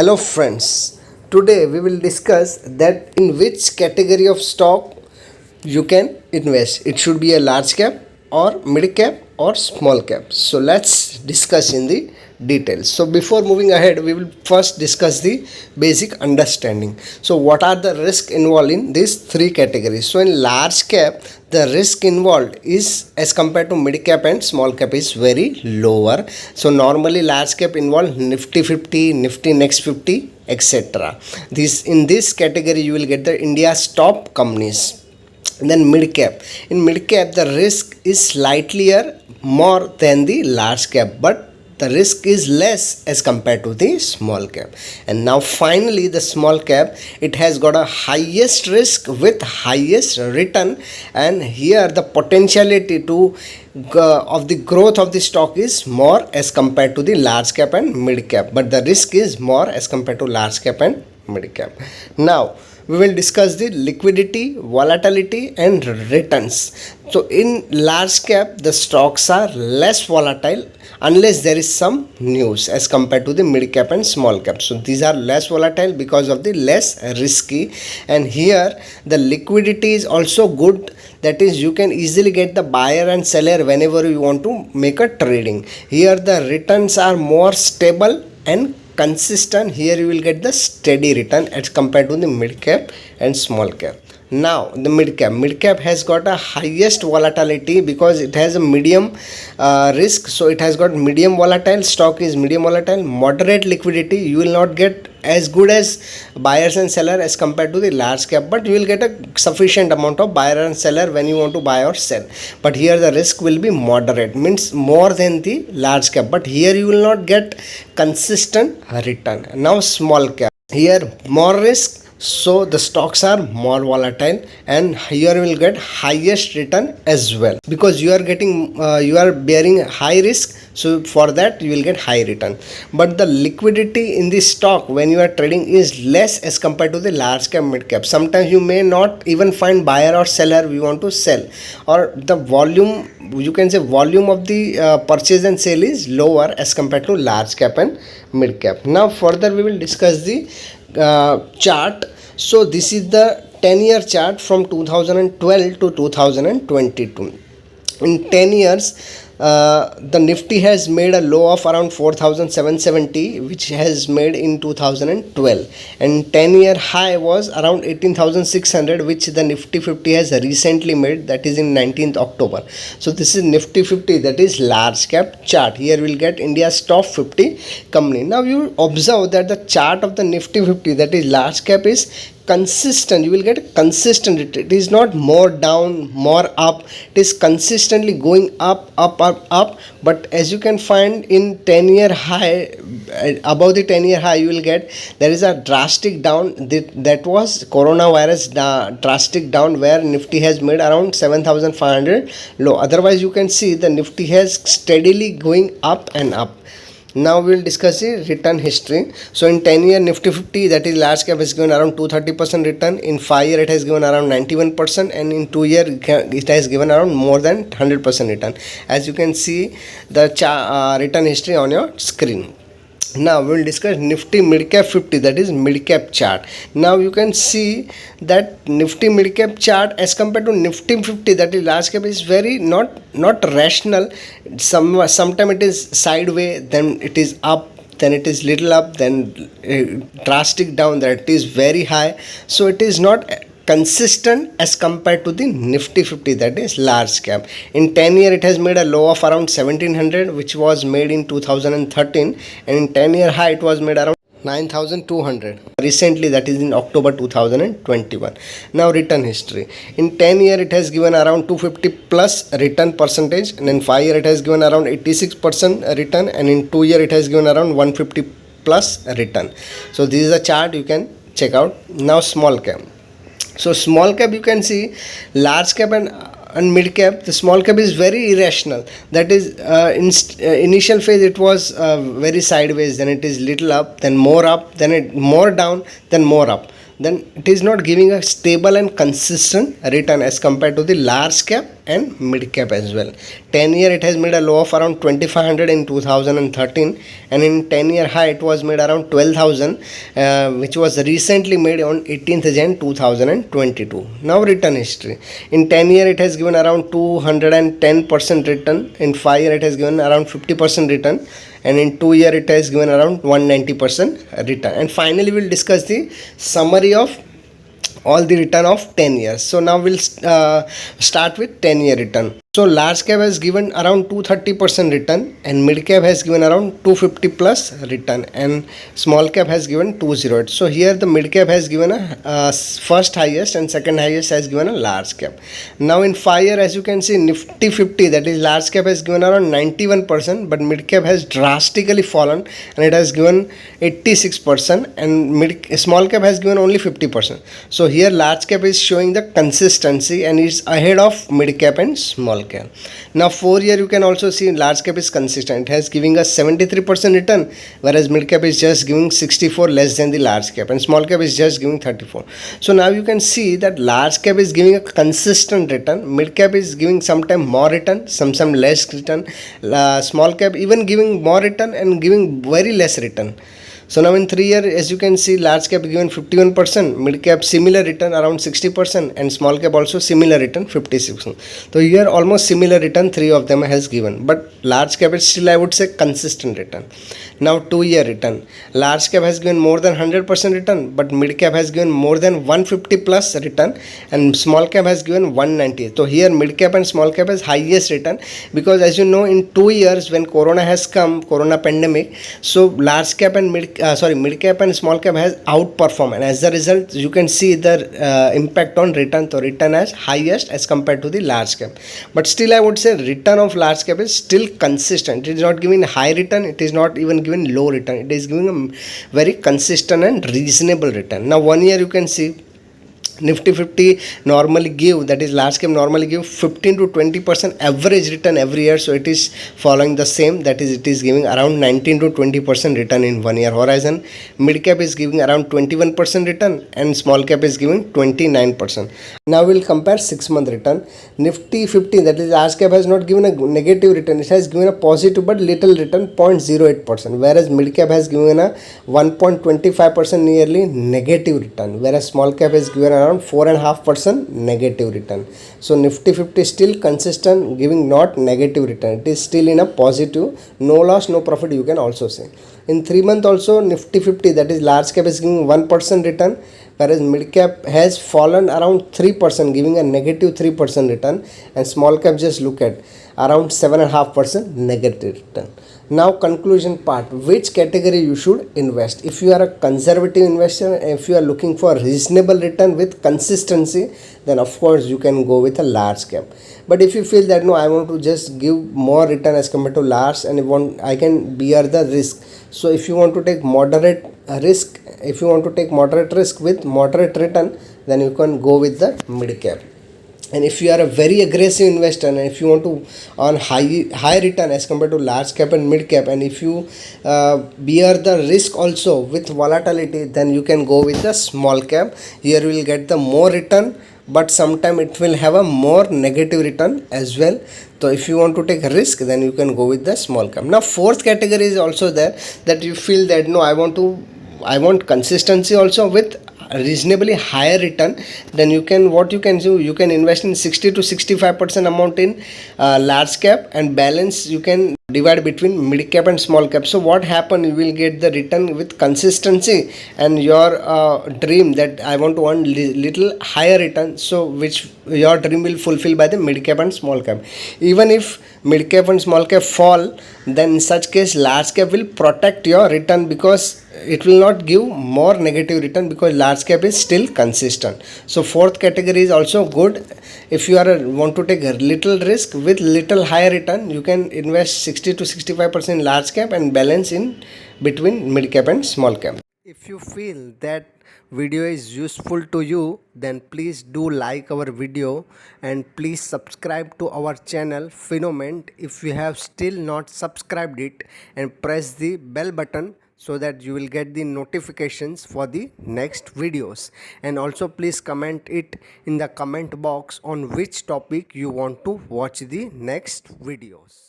Hello friends, today we will discuss that in which category of stock you can invest. It should be a large cap or mid cap or small cap. So let's discuss in the details. So before moving ahead, we will first discuss the basic understanding. So what are the risk involved in these three categories? So in large cap, the risk involved is as compared to mid cap and small cap is very lower. So normally large cap involve Nifty 50, Nifty Next 50, etc. This in this category you will get the India's top companies. And then mid cap, in mid cap the risk is slightly more than the large cap, but the risk is less as compared to the small cap. And now finally the small cap, it has got a highest risk with highest return, and here the potentiality to of the growth of the stock is more as compared to the large cap and mid cap, but the risk is more as compared to large cap and mid cap. Now we will discuss the liquidity, volatility and returns. So in large cap the stocks are less volatile unless there is some news as compared to the mid cap and small cap. So these are less volatile because of the less risky, and here the liquidity is also good, that is you can easily get the buyer and seller whenever you want to make a trading. Here the returns are more stable and consistent. Here you will get the steady return as compared to the mid cap and small cap. Now the mid cap has got a highest volatility because it has a medium risk, so it has got medium volatile, stock is medium volatile, moderate liquidity. You will not get as good as buyers and seller as compared to the large cap, but you will get a sufficient amount of buyer and seller when you want to buy or sell. But here the risk will be moderate, means more than the large cap, but here you will not get consistent return. Now small cap, here more risk, so the stocks are more volatile, and here you will get highest return as well because you are getting you are bearing high risk, so for that you will get high return. But the liquidity in the stock when you are trading is less as compared to the large cap, mid cap. Sometimes you may not even find buyer or seller we want to sell, or the volume, you can say volume of the purchase and sale is lower as compared to large cap and mid cap. Now further we will discuss the chart. So this is the 10-year chart from 2012 to 2022. In 10 years the Nifty has made a low of around 4,770, which has made in 2012, and 10-year high was around 18,600, which the Nifty 50 has recently made, that is in 19th October. So this is Nifty 50, that is large cap chart. Here we will get India's top 50 company. Now you observe that the chart of the Nifty 50, that is large cap, is consistent. You will get consistent. It is not more down, more up. It is consistently going up. But as you can find in 10-year high, above the 10-year high, you will get there is a drastic down. That was coronavirus drastic down, where Nifty has made around 7,500 low. Otherwise, you can see the Nifty has steadily going up and up. Now we will discuss the return history. So in 10-year Nifty 50, that is large cap, has given around 230% return. In 5 year it has given around 91%, and in 2 year it has given around more than 100% return. As you can see the return history on your screen. Now we will discuss Nifty mid cap 50, that is mid cap chart. Now you can see that Nifty mid cap chart as compared to Nifty 50, that is large cap, is very not rational. Sometime it is sideways, then it is up, then it is little up, then drastic down, that it is very high. So it is not consistent as compared to the Nifty 50, that is large cap. In 10 year it has made a low of around 1700, which was made in 2013, and in 10 year high it was made around 9,200 recently, that is in October 2021. Now return history. In 10 year it has given around 250 plus return percentage, and in 5 year it has given around 86% return, and in 2 year it has given around 150 plus return. So this is a chart you can check out. Now small cap. So small cap, you can see large cap and mid cap. The small cap is very irrational. That is initial phase it was very sideways, then it is little up, then more up, then it more down, then more up. then it is not giving a stable and consistent return as compared to the large cap and mid cap as well. 10 year it has made a low of around 2500 in 2013, and in 10 year high it was made around 12,000, which was recently made on 18th Jan 2022. Now return history. In 10 year it has given around 210% return, in 5 year it has given around 50% return, and in 2 year it has given around 190% return. And finally we'll discuss the summary of all the return of 10 years. So now we'll start with 10 year return. So large cap has given around 230% return, and mid cap has given around 250 plus return, and small cap has given 208. So here the mid cap has given a first highest, and second highest has given a large cap. Now in 5 year, as you can see, Nifty 50, that is large cap, has given around 91%, but mid cap has drastically fallen and it has given 86%, and small cap has given only 50%. So here large cap is showing the consistency and is ahead of mid cap and small cap. Now 4 year you can also see large cap is consistent. It has giving us 73% return, whereas mid cap is just giving 64, less than the large cap, and small cap is just giving 34. So now you can see that large cap is giving a consistent return, mid cap is giving sometime more return, some less return, small cap even giving more return and giving very less return. So now in 3 year, as you can see, large cap given 51%, mid cap similar return around 60%, and small cap also similar return 56%. So here almost similar return 3 of them has given, but large cap is still, I would say, consistent return. Now 2 year return, large cap has given more than 100% return, but mid cap has given more than 150 plus return, and small cap has given 190. So here mid cap and small cap has highest return, because as you know, in 2 years when corona has come, corona pandemic, so large cap and mid cap and small cap has outperformed, and as a result you can see the impact on return. So return as highest as compared to the large cap, but still I would say return of large cap is still consistent. It is not giving high return, it is not even giving low return, it is giving a very consistent and reasonable return. Now 1 year you can see Nifty 50 normally give, that is large cap normally give 15 to 20% average return every year, so it is following the same, that is it is giving around 19 to 20% return in 1 year horizon. Mid cap is giving around 21% return, and small cap is giving 29%. Now we will compare 6 month return. Nifty 50, that is large cap, has not given a negative return, it has given a positive but little return 0.08%, whereas mid cap has given a 1.25% nearly negative return, whereas small cap has given around 4.5% negative return. So Nifty 50 is still consistent, giving not negative return, it is still in a positive, no loss no profit, you can also say. In 3 month also Nifty 50, that is large cap, is giving 1% return, whereas mid cap has fallen around 3%, giving a negative 3% return, and small cap, just look at, around 7.5% negative return. Now conclusion part, which category you should invest. If you are a conservative investor, if you are looking for reasonable return with consistency, then of course you can go with a large cap. But if you feel that no, I want to just give more return as compared to large, and I can bear the risk. So if you want to take moderate risk, if you want to take moderate risk with moderate return, then you can go with the mid cap. And if you are a very aggressive investor, and if you want to earn high return as compared to large cap and mid cap, and if you bear the risk also with volatility, then you can go with the small cap. Here you will get the more return, but sometime it will have a more negative return as well. So if you want to take a risk, then you can go with the small cap. Now fourth category is also there, that you feel that no, I want consistency also with reasonably higher return. Then you can, what you can do, you can invest in 60 to 65% amount in large cap, and balance you can divide between mid cap and small cap. So what happen, you will get the return with consistency, and your dream that I want to earn little higher return, so which your dream will fulfill by the mid cap and small cap. Even if mid cap and small cap fall, then in such case large cap will protect your return, because it will not give more negative return, because large cap is still consistent. So fourth category is also good. If you want to take a little risk with little higher return, you can invest 60 to 65% large cap and balance in between mid cap and small cap. If you feel that video is useful to you, then please do like our video and please subscribe to our channel Phenoment if you have still not subscribed it, and press the bell button so that you will get the notifications for the next videos. And also please comment it in the comment box on which topic you want to watch the next videos.